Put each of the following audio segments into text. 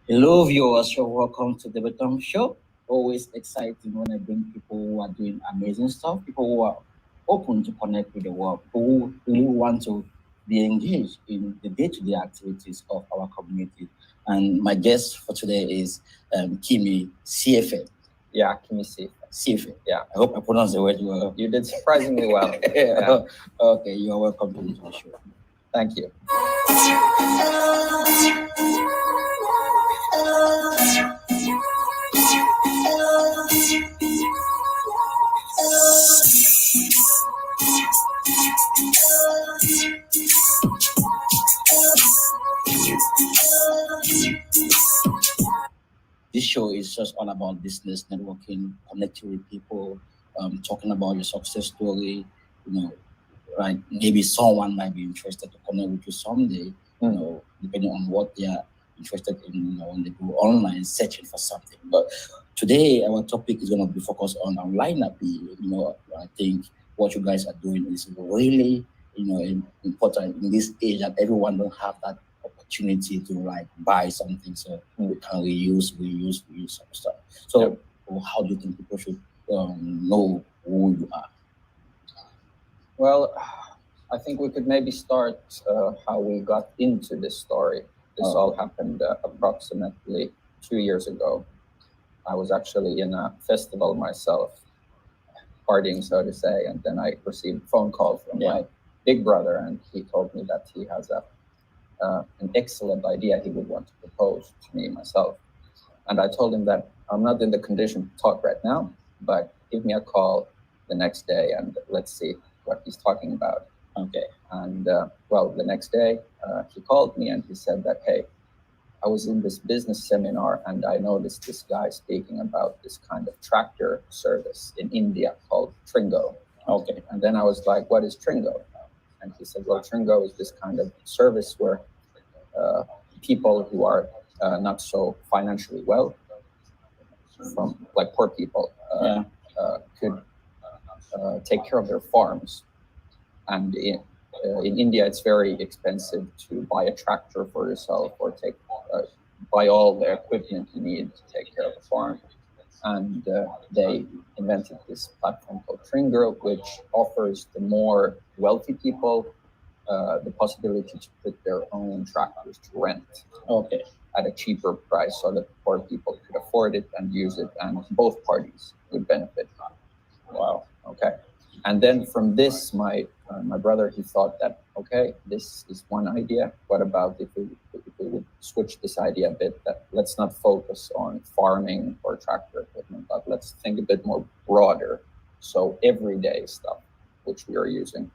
Hello, viewers. You're welcome to the Betom Show. Always exciting when I bring people who are doing amazing stuff, people who are open to connect with the world, people who really want to be engaged in the day-to-day activities of our community. And my guest for today is Kimmi Siefen. Yeah, Kimmi Siefen. Siefen. Yeah, I hope I pronounced the word well. you did surprisingly well. Yeah. Okay, you are welcome to the show. Thank you. This show is just all about business networking, connecting with people, talking about your success story. You know, right? Maybe someone might be interested to connect with you someday. You know, depending on what they are interested in. You know, when they go online searching for something. But today, our topic is going to be focused on Lainappi. You know, I think what you guys are doing is really, important in this age that everyone don't have that opportunity to like buy something, so we can reuse some stuff. So, how do you think people should know who you are? Well, I think we could maybe start how we got into this story. This all happened approximately 2 years ago. I was actually in a festival myself, partying, so to say, and then I received a phone call from my big brother, and he told me that he has an excellent idea he would want to propose to me myself. And I told him that I'm not in the condition to talk right now, but give me a call the next day and let's see what he's talking about. Okay. And well, the next day he called me and he said that, hey, I was in this business seminar and I noticed this guy speaking about this kind of tractor service in India called Tringo. Okay. And then I was like, what is Tringo? And he said, well, Tringo is this kind of service where people who are not so financially well, from like poor people, could take care of their farms. And in India, it's very expensive to buy a tractor for yourself or buy all the equipment you need to take care of a farm. And they invented this platform called Tringo, which offers the more wealthy people the possibility to put their own tractors to rent. Okay. At a cheaper price so that poor people could afford it and use it, and both parties would benefit. Wow. Okay. And then from this, my brother, he thought that, okay, this is one idea. What about if we would switch this idea a bit, that let's not focus on farming or tractor equipment, but let's think a bit more broader. So everyday stuff, which we are using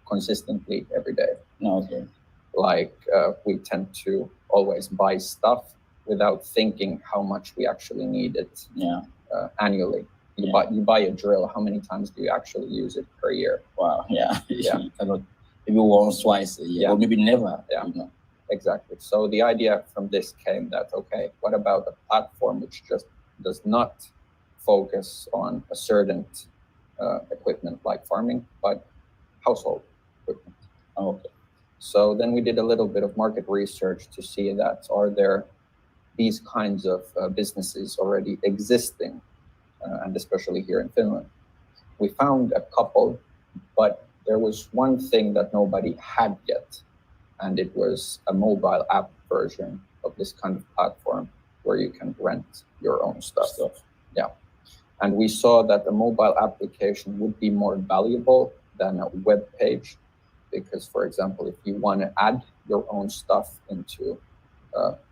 consistently every day. Okay. Like we tend to always buy stuff without thinking how much we actually need it annually. You buy a drill. How many times do you actually use it per year? Wow. Yeah. Yeah. Maybe once, twice a year, or maybe never. Yeah. Exactly. So the idea from this came that, okay, what about a platform which just does not focus on a certain equipment like farming, but household equipment? Okay. So then we did a little bit of market research to see that are there these kinds of businesses already existing, and especially here in Finland. We found a couple, but there was one thing that nobody had yet, and it was a mobile app version of this kind of platform where you can rent your own stuff. Yeah. And we saw that a mobile application would be more valuable than a web page, because, for example, if you want to add your own stuff into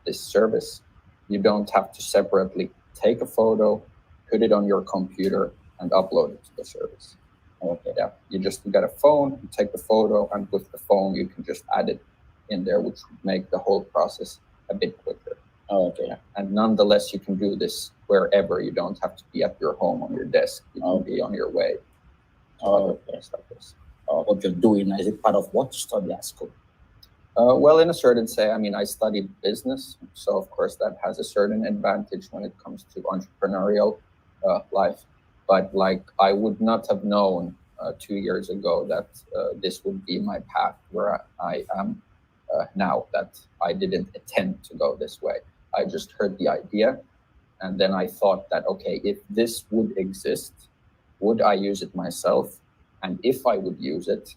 this service, you don't have to separately take a photo, put it on your computer, and upload it to the service. Okay. Yeah, you got a phone, you take the photo, and with the phone, you can just add it in there, which would make the whole process a bit quicker. Okay. Yeah. And nonetheless, you can do this wherever. You don't have to be at your home on your desk. You can be on your way. Okay. What you're doing, is it part of what you study at school? Well, in a certain say, I mean, I studied business, so of course that has a certain advantage when it comes to entrepreneurial life. But like, I would not have known 2 years ago that this would be my path where I am now, that I didn't intend to go this way. I just heard the idea, and then I thought that, okay, if this would exist, would I use it myself? And if I would use it,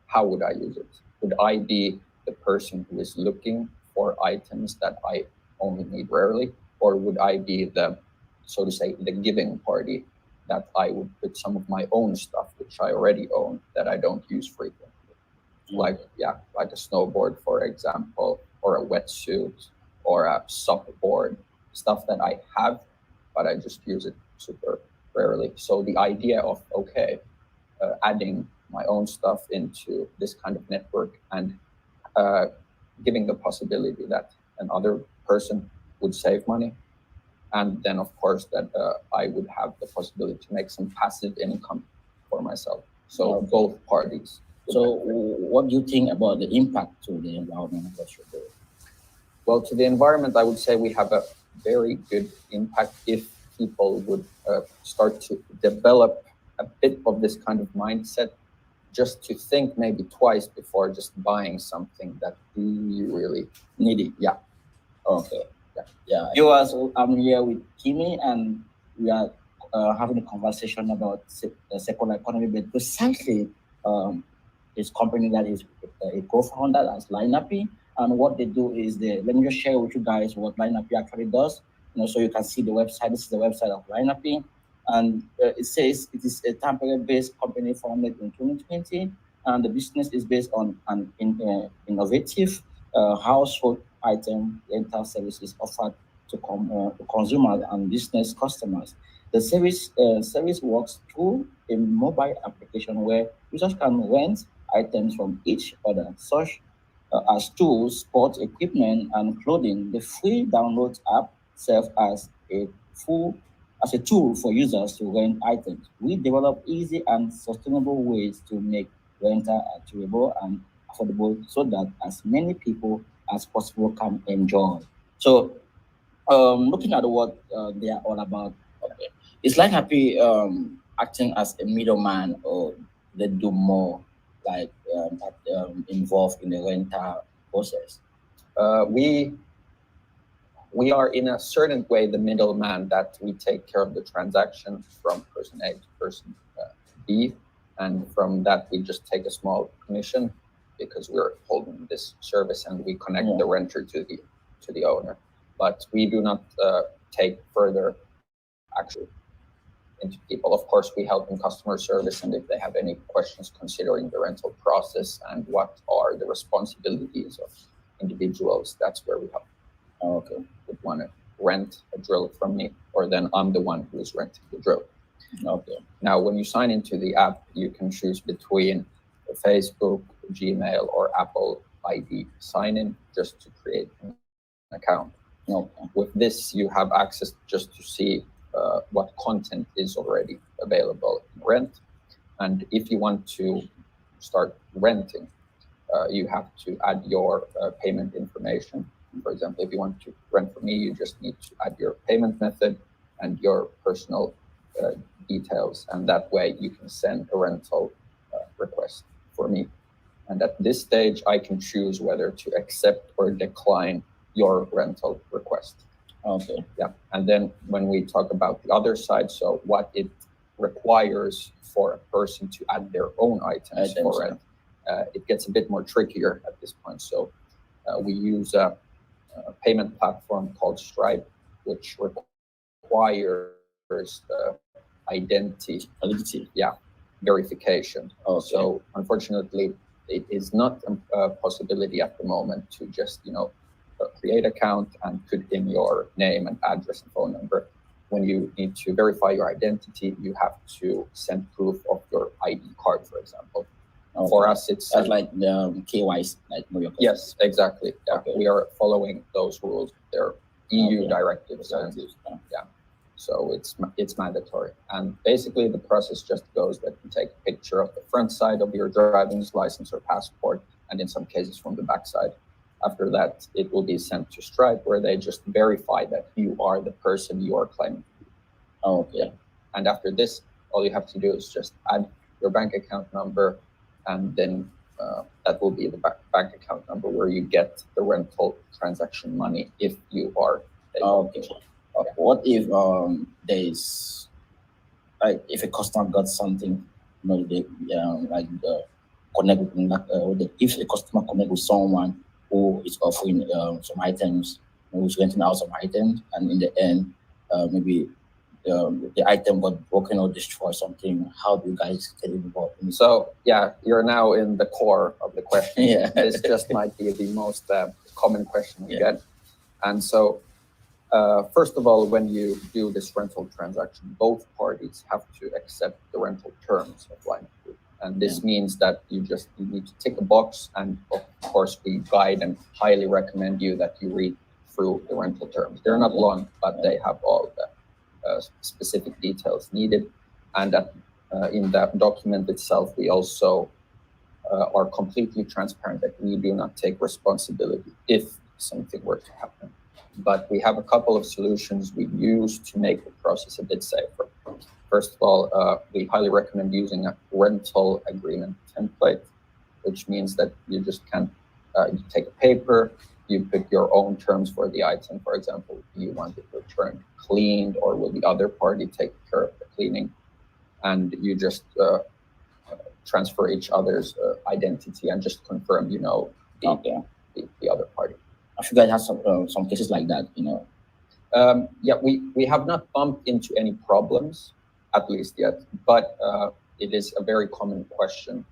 how would I use it? Would I be the person who is looking for items that I only need rarely? Or would I be the, so to say, the giving party, that I would put some of my own stuff, which I already own, that I don't use frequently? Like a snowboard, for example, or a wetsuit, or a board, stuff that I have, but I just use it super rarely. So the idea of, okay, adding my own stuff into this kind of network and giving the possibility that another person would save money, and then of course that I would have the possibility to make some passive income for myself. So both parties. So what do you think about the impact to the environment of what you're doing? Well, to the environment, I would say we have a very good impact if people would start to develop a bit of this kind of mindset, just to think maybe twice before just buying something that do you really need it. Yeah. Okay. Yeah. Viewers, I'm here with Kimmi, and we are having a conversation about the circular economy, but precisely this company that is a co-founder, that's Lainappi. And what they do is let me just share with you guys what Lainappi actually does. So you can see the website. This is the website of Lainappi, and it says it is a tampere-based company founded in 2020, and the business is based on an innovative household item rental services offered to consumers and business customers. The service works through a mobile application where users can rent items from each other, such as tools, sports equipment, and clothing. The free download app serves as a tool for users to rent items. We develop easy and sustainable ways to make rental achievable and affordable, so that as many people as possible can enjoy. So, looking at what they are all about, okay, it's like Happy acting as a middleman, or they do more like involved in the rental process. We are in a certain way the middleman, that we take care of the transaction from person A to person B, and from that we just take a small commission because we're holding this service, and we connect the renter to the owner. But we do not take further action into people. Of course, we help in customer service, and if they have any questions considering the rental process and what are the responsibilities of individuals, that's where we help. Okay. Would want to rent a drill from me, or then I'm the one who is renting the drill. Okay. Now, when you sign into the app, you can choose between Facebook, Gmail, or Apple ID sign-in just to create an account. Okay. With this, you have access just to see what content is already available in rent. And if you want to start renting, you have to add your payment information. For example, if you want to rent from me, you just need to add your payment method and your personal details, and that way you can send a rental request for me. And at this stage, I can choose whether to accept or decline your rental request. Okay. Yeah. And then when we talk about the other side, so what it requires for a person to add their own items for rent, it gets a bit more trickier at this point. So we use a payment platform called Stripe, which requires identity verification. Okay. So unfortunately, it is not a possibility at the moment to just create an account and put in your name and address and phone number. When you need to verify your identity, you have to send proof of your ID card, for example. Okay. For us, it's like the KYC, like yes, exactly. Yeah. Okay. We are following those rules. They're EU directives. Yeah. So it's mandatory. And basically the process just goes that you take a picture of the front side of your driving license or passport, and in some cases from the back side. After that, it will be sent to Stripe, where they just verify that you are the person you are claiming. Okay. And after this, all you have to do is just add your bank account number, and then that will be the bank account number where you get the rental transaction money if you are Okay. What if there's like if a customer got something, they like connect if a customer connect with someone who is offering some items, who's renting out some items, and in the end, maybe the item got broken or destroyed something. How do you guys get involved? So yeah, you're now in the core of the question. Yeah. This just might be the most common question we Yeah. get. And so, first of all, when you do this rental transaction, both parties have to accept the rental terms of Lainappi. And this means that you need to tick a box. And of course, we guide and highly recommend you that you read through the rental terms. They're not long, but they have all the specific details needed. And in that document itself, we also are completely transparent that we do not take responsibility if something were to happen. But we have a couple of solutions we use to make the process a bit safer. First of all, we highly recommend using a rental agreement template, which means that you just can you take a paper, you put your own terms for the item. For example, do you want it returned cleaned, or will the other party take care of the cleaning? And you just transfer each other's identity and just confirm, the other party. I should guys have some cases like that, Yeah, we have not bumped into any problems, at least yet, but it is a very common question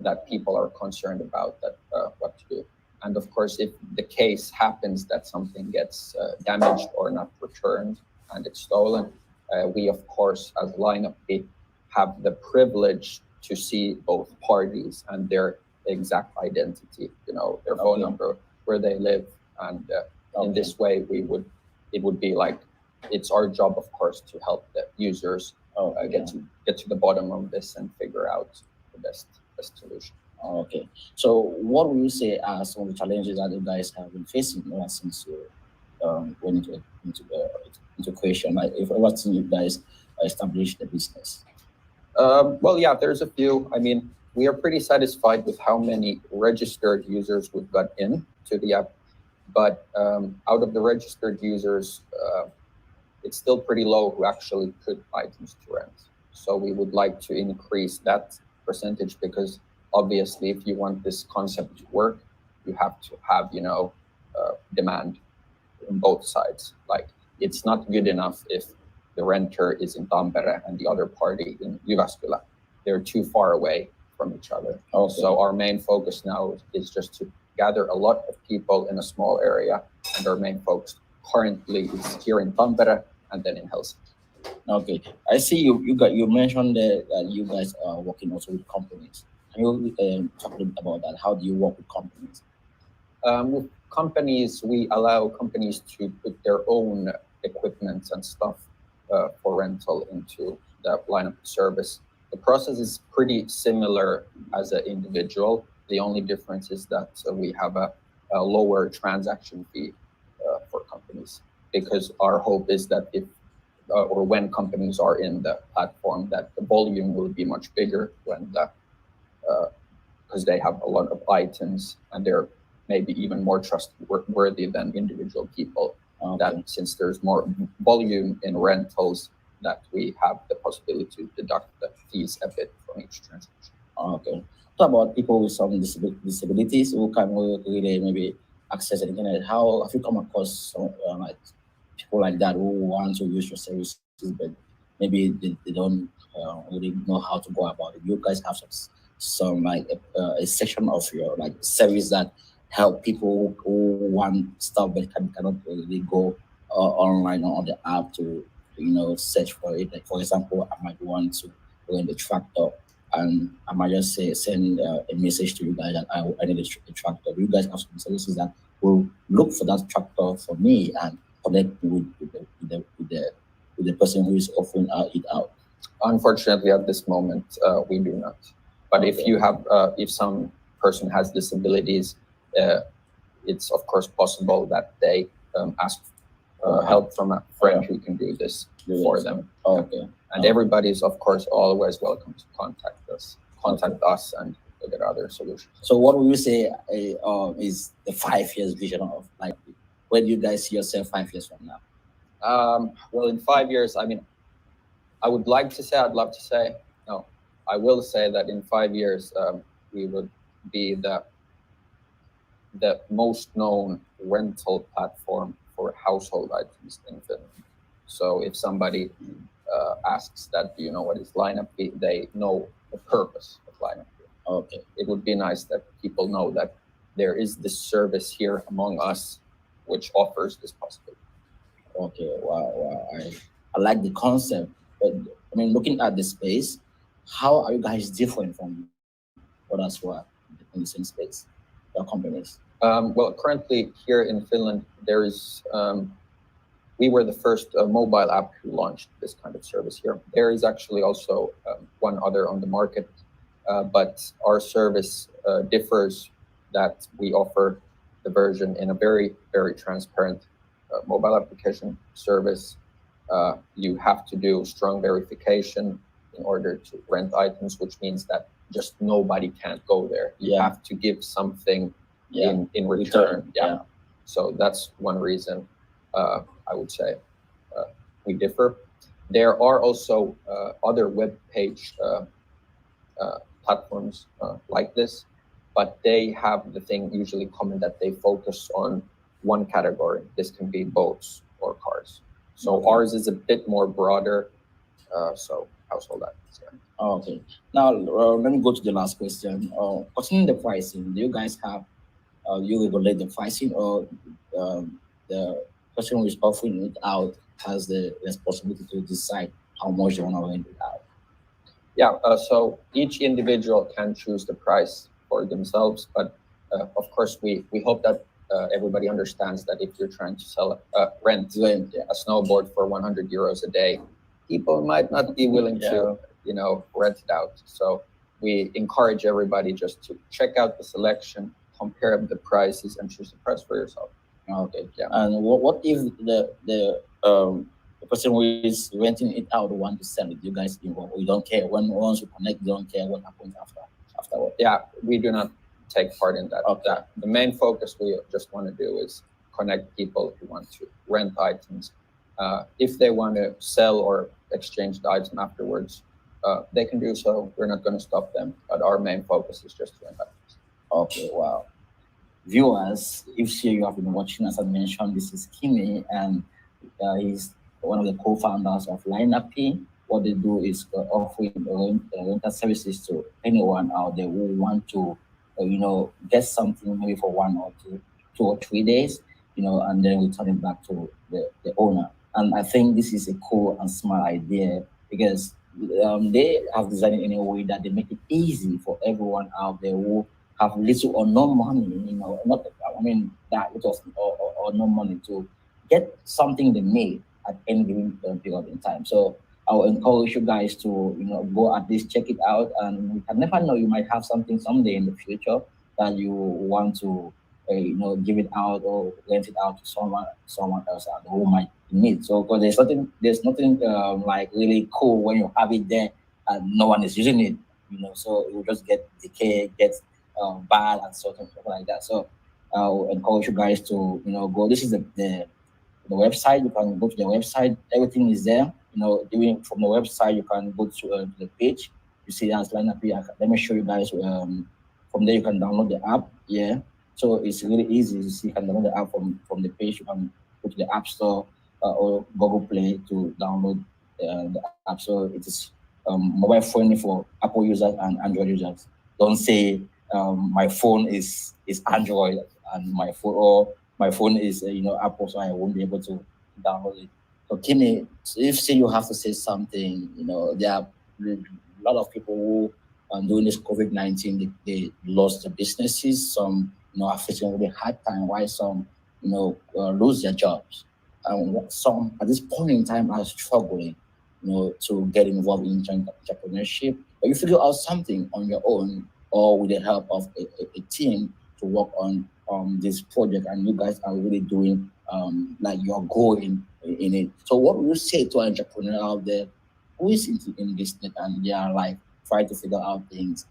that people are concerned about, that what to do. And of course, if the case happens that something gets damaged or not returned and it's stolen, we of course, as Lainappi, have the privilege to see both parties and their exact identity, their phone number, where they live, and in this way, it would be like, it's our job, of course, to help the users get to the bottom of this and figure out the best solution. Okay. So what will you say are some of the challenges that you guys have been facing since you went into creation? Like, if ever since you guys established the business? Well, yeah, there's a few. I mean, we are pretty satisfied with how many registered users we've got into the app, but out of the registered users, it's still pretty low who actually put items to rent. So we would like to increase that percentage, because obviously, if you want this concept to work, you have to have, demand on both sides. Like, it's not good enough if the renter is in Tampere and the other party in Jyväskylä. They're too far away from each other. Okay. So our main focus now is just to gather a lot of people in a small area, and our main focus currently is here in Tampere and then in Helsinki. Okay, I see you mentioned that you guys are working also with companies. Can you talk a little bit about that? How do you work with companies? With companies, we allow companies to put their own equipment and stuff for rental into the Lainappi service. The process is pretty similar as an individual. The only difference is that we have a lower transaction fee for companies, because our hope is that if or when companies are in the platform, that the volume will be much bigger when because they have a lot of items and they're maybe even more trustworthy than individual people. That since there's more volume in rentals, that we have the possibility to deduct the fees a bit from each transaction. Okay. Talk about people with some disabilities who can really maybe access the internet. How have you come across some like people like that who want to use your services, but maybe they don't really know how to go about it? You guys have some like a section of your like service that help people who want stuff but cannot really go online or on the app to search for it. Like, for example, I might want to go in the tractor, and I might just send a message to you guys that I need a tractor. You guys have some services that will look for that tractor for me and connect me with the person who is offering it out. Unfortunately, at this moment, we do not. But if you have, if some person has disabilities, it's of course possible that they ask help from a friend who can do this for them. Okay. And everybody is of course always welcome to contact us and look at other solutions. So what would you say is the 5 years vision of Lainappi? Where do you guys see yourself 5 years from now? Well, in 5 years, I mean, I would like to say, I'd love to say, no, I will say that in 5 years, we would be the most known rental platform for household items in Finland. So if somebody asks that, do you know what is Lainappi, they know the purpose of Lainappi. Okay. It would be nice that people know that there is this service here among us which offers this possibility. Okay, wow. I like the concept, but I mean, looking at the space, how are you guys different from others who are in the same space, your companies? Well, currently here in Finland, there is, we were the first mobile app who launched this kind of service here. There is actually also one other on the market, but our service differs that we offer the version in a very, very transparent mobile application service. You have to do strong verification in order to rent items, which means that just nobody can't go there. You have to give something in return. Yeah. So that's one reason I would say we differ. There are also other web page platforms like this, but they have the thing usually common that they focus on one category. This can be boats or cars. So ours is a bit more broader. So household items. Yeah. Okay. Now let me go to the last question. Concerning the pricing, do you guys have you regulate the pricing, or the person who is offering it out has the responsibility to decide how much they want to rent it out? Yeah. So each individual can choose the price for themselves, but of course we hope that everybody understands that if you're trying to sell rent a snowboard for 100 euros a day, people might not be willing to rent it out. So we encourage everybody just to check out the selection, compare the prices, and choose the price for yourself. Okay. Yeah. And what if the person who is renting it out want to sell it? You guys involved? You don't care once you connect. You don't care what happens afterward. Yeah, we do not take part in that. Okay. The main focus we just want to do is connect people who want to rent items. If they want to sell or exchange the item afterwards, they can do so. We're not going to stop them, but our main focus is just to rent items. Okay, wow. Viewers, if you have been watching, as I mentioned, this is Kimmi, and he's one of the co-founders of Lainappi. What they do is offering rental services to anyone out there who want to, get something maybe for 1 or 2 or 3 days, and then return it back to the owner. And I think this is a cool and smart idea because they have designed it in a way that they make it easy for everyone out there who have little or no money, that little or no money to get something they need at any given period in time. So I will encourage you guys to, go at least check it out, and you can never know, you might have something someday in the future that you want to, give it out or rent it out to someone else out there who might need. So, because there's nothing like really cool when you have it there and no one is using it, so it will just get decay, get bad and something like that. So I will encourage you guys to, go. This is the website. You can go to the website. Everything is there. Even from the website, you can go to the page. You see that's Lainappi. Let me show you guys. From there, you can download the app. Yeah. So it's really easy. You see, you can download the app from the page. You can go to the App Store or Google Play to download the app. So it is mobile friendly for Apple users and Android users. Don't say my phone is Android and my phone is Apple, so I won't be able to download it. So Kimmi, if say you have to say something, there are a lot of people who during this COVID-19 they lost their businesses. Some are facing a really hard time. Why some lose their jobs, and some at this point in time are struggling, to get involved in entrepreneurship. But you figure out something on your own or with the help of a team to work on this project, and you guys are really doing like you're going in it. So what would you say to an entrepreneur out there who is in business and they are like trying to figure out things,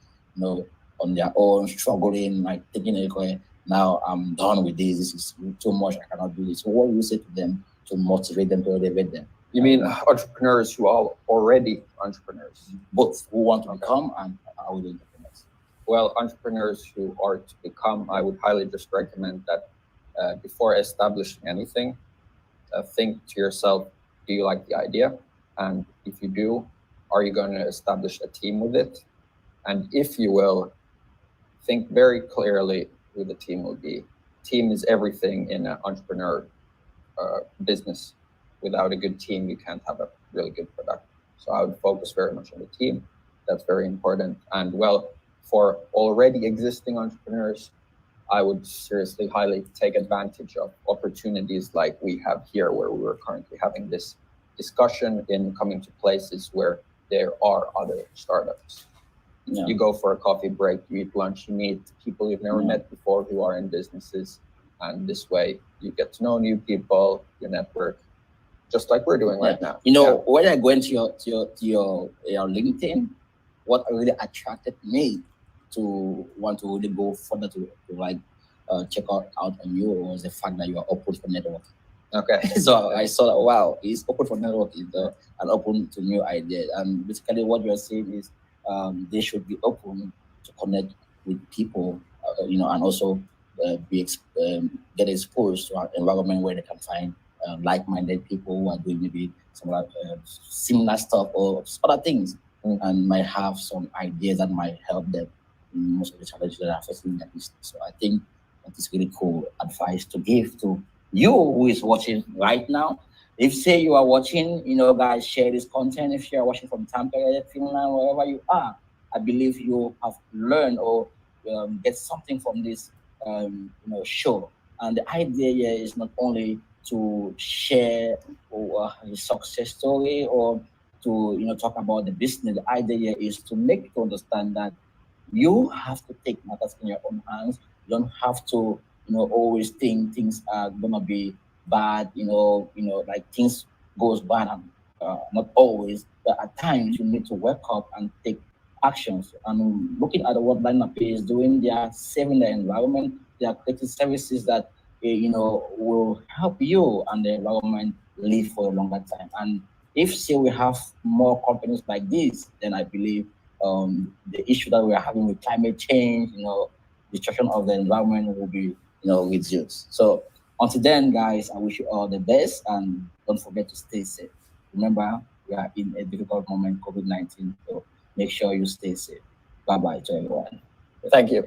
on their own, struggling, like taking a now I'm done with this. This is too much. I cannot do this. So what do you say to them to motivate them, to elevate them? You mean entrepreneurs who are already entrepreneurs? Both who want to become and are with entrepreneurs. Well, entrepreneurs who are to become, I would highly just recommend that before establishing anything, think to yourself, do you like the idea? And if you do, are you going to establish a team with it? And if you will, think very clearly who the team will be. Team is everything in an entrepreneur business. Without a good team, you can't have a really good product. So I would focus very much on the team. That's very important. And well, for already existing entrepreneurs, I would seriously highly take advantage of opportunities like we have here, where we are currently having this discussion in coming to places where there are other startups. Yeah. You go for a coffee break, you eat lunch, you meet people you've never met before who are in businesses. And this way you get to know new people, your network, just like we're doing right now. You know, when I go into your LinkedIn, what really attracted me to want to really go further to like check out on you was the fact that you are open for networking. Okay. So I saw that, wow, it's open for networking and open to new ideas. And basically what you're saying is they should be open to connect with people, you know, and also get exposed to an environment where they can find like-minded people who are doing maybe some similar stuff or other things, and might have some ideas that might help them in most of the challenges that are facing their business. So I think that is really cool advice to give to you who is watching right now. If say you are watching, you know, guys, share this content. If you are watching from Tampere, Finland, wherever you are, I believe you have learned or get something from this you know, show. And the idea here is not only to share a success story or to, you know, talk about the business. The idea here is to make you understand that you have to take matters in your own hands. You don't have to, you know, always think things are gonna be bad. You know, like things goes bad, and not always, but at times you need to wake up and take actions. And looking at what Lainappi is doing, they are saving the environment. They are creating services that you know will help you and the environment live for a longer time. And if say we have more companies like this, then I believe the issue that we are having with climate change, you know, destruction of the environment will be, you know, reduced. So until then, guys, I wish you all the best, and don't forget to stay safe. Remember, we are in a difficult moment, COVID-19, so make sure you stay safe. Bye-bye to everyone. Thank you.